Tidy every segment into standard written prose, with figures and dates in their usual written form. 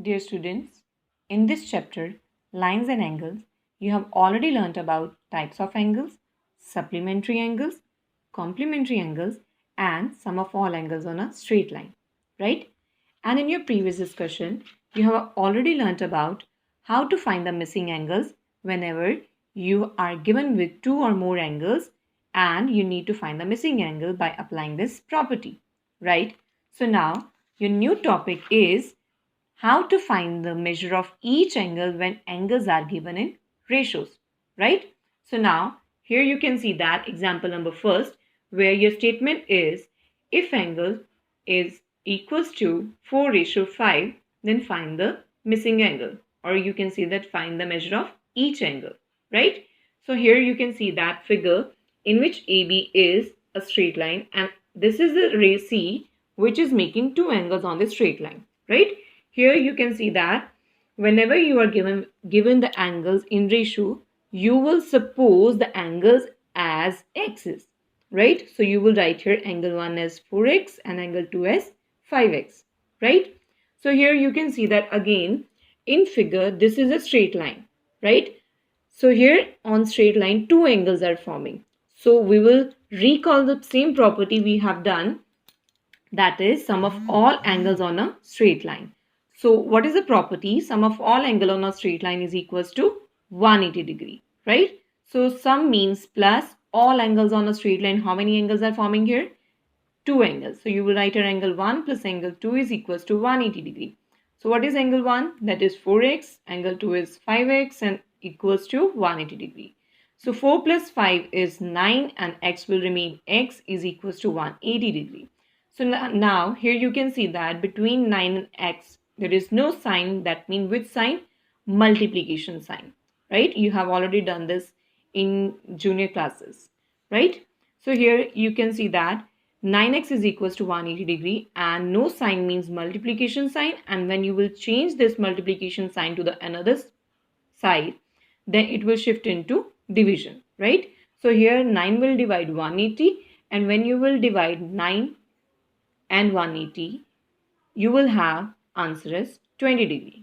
Dear students, in this chapter, Lines and Angles, you have already learnt about types of angles, supplementary angles, complementary angles, and sum of all angles on a straight line, right? And in your previous discussion, you have already learnt about how to find the missing angles whenever you are given with two or more angles and you need to find the missing angle by applying this property, right? So now your new topic is how to find the measure of each angle when angles are given in ratios, right? So now here you can see that example number first where your statement is if angle is equals to 4:5, then find the missing angle, or you can see that find the measure of each angle, right? So here you can see that figure in which AB is a straight line and this is the ray C which is making two angles on the straight line, right? Here you can see that whenever you are given the angles in ratio, you will suppose the angles as x's, right? So you will write here angle 1 as 4x and angle 2 as 5x, right? So here you can see that again in figure this is a straight line, right? So here on straight line two angles are forming. So we will recall the same property we have done, that is sum of all angles on a straight line. So what is the property? Sum of all angle on a straight line is equals to 180 degree, right? So sum means plus all angles on a straight line. How many angles are forming here? Two angles. So you will write here angle 1 plus angle 2 is equals to 180 degree. So what is angle 1? That is 4x. Angle 2 is 5x and equals to 180 degree. So 4 plus 5 is 9 and x will remain x is equals to 180 degree. So now here you can see that between 9 and x there is no sign. That means which sign? Multiplication sign, right? You have already done this in junior classes, right? So here you can see that 9x is equals to 180 degree and no sign means multiplication sign, and when you will change this multiplication sign to the another side, then it will shift into division, right? So here 9 will divide 180 and when you will divide 9 and 180, you will have answer as 20 degree,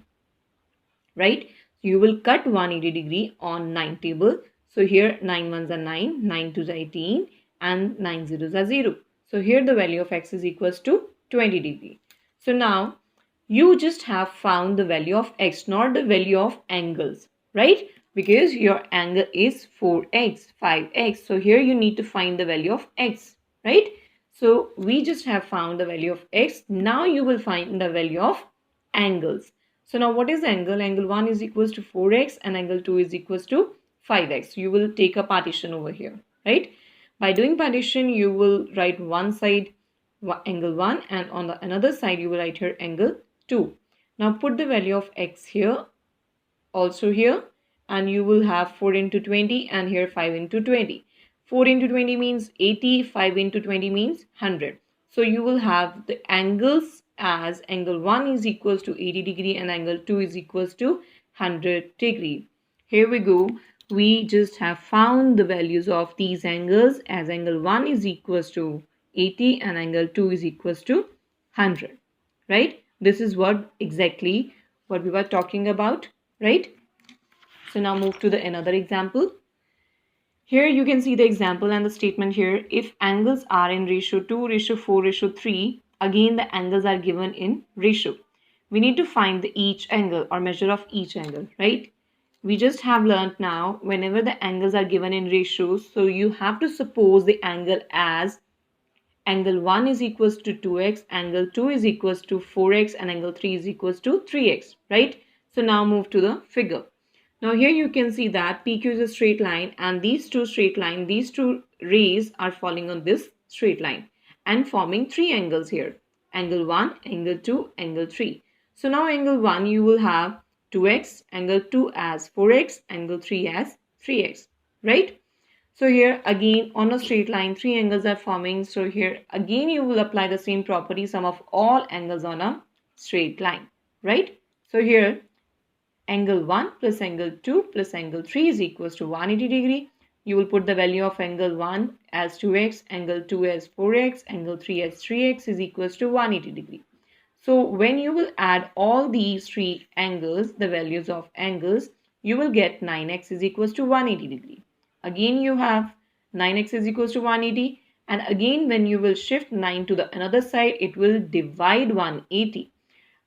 right? You will cut 180 degree on 9 table. So here 9 ones are 9, 9 twos are 18 and 9 zeros are 0. So here the value of x is equals to 20 degree. So now you just have found the value of x, not the value of angles, right? Because your angle is 4x, 5x. So here you need to find the value of x, right? So we just have found the value of x. Now you will find the value of angles. So now what is angle? Angle 1 is equals to 4x and angle 2 is equals to 5x. You will take a partition over here, right? By doing partition, you will write one side angle 1 and on the another side you will write here angle 2. Now put the value of x here, also here, and you will have 4 into 20 and here 5 into 20. 4 into 20 means 80, 5 into 20 means 100. So you will have the angles as angle 1 is equals to 80 degree and angle 2 is equals to 100 degree. Here we go. We just have found the values of these angles as angle 1 is equals to 80 and angle 2 is equals to 100, right? This is what exactly what we were talking about, right? So now move to the another example. Here you can see the example and the statement here. If angles are in ratio 2, ratio 4, ratio 3, again the angles are given in ratio. We need to find the each angle or measure of each angle, right? We just have learned now whenever the angles are given in ratios, so you have to suppose the angle as angle 1 is equals to 2x, angle 2 is equals to 4x and angle 3 is equals to 3x, right? So now move to the figure. Now here you can see that PQ is a straight line and these two rays are falling on this straight line and forming three angles here. Angle 1, angle 2, angle 3. So now angle 1 you will have 2x, angle 2 as 4x, angle 3 as 3x, right? So here again on a straight line three angles are forming. So here again you will apply the same property, sum of all angles on a straight line, right? So here angle 1 plus angle 2 plus angle 3 is equals to 180 degree. You will put the value of angle 1 as 2x, angle 2 as 4x, angle 3 as 3x is equals to 180 degree. So when you will add all these three angles, the values of angles, you will get 9x is equals to 180 degree. Again you have 9x is equals to 180, and again when you will shift 9 to the another side, it will divide 180,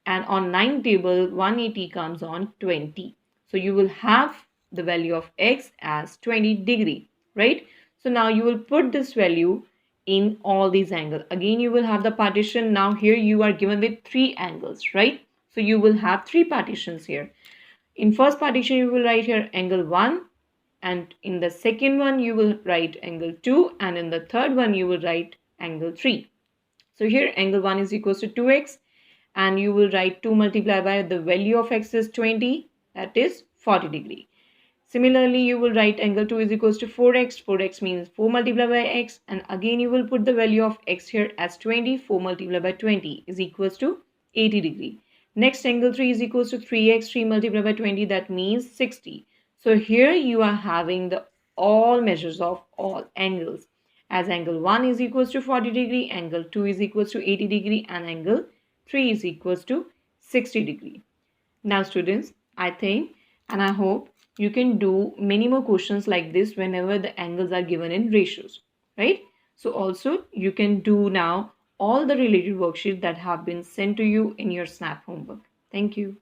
and on 9 table 180 comes on 20. So you will have the value of x as 20 degree, right? So now you will put this value in all these angles. Again you will have the partition. Now here you are given with three angles, right? So you will have three partitions here. In first partition you will write here angle 1, and in the second one you will write angle 2, and in the third one you will write angle 3. So here angle 1 is equals to 2x, and you will write 2 multiplied by the value of x is 20, that is 40 degree. Similarly, you will write angle 2 is equals to 4x. 4x means 4 multiplied by x, and again you will put the value of x here as 20. 4 multiplied by 20 is equals to 80 degree. Next, angle 3 is equals to 3x. 3 multiplied by 20, that means 60. So here you are having the all measures of all angles, as angle 1 is equals to 40 degree, angle 2 is equals to 80 degree, and angle 3 is equals to 60 degree. Now students, I think and I hope you can do many more questions like this whenever the angles are given in ratios, right? So also you can do now all the related worksheets that have been sent to you in your SNAP homework. Thank you.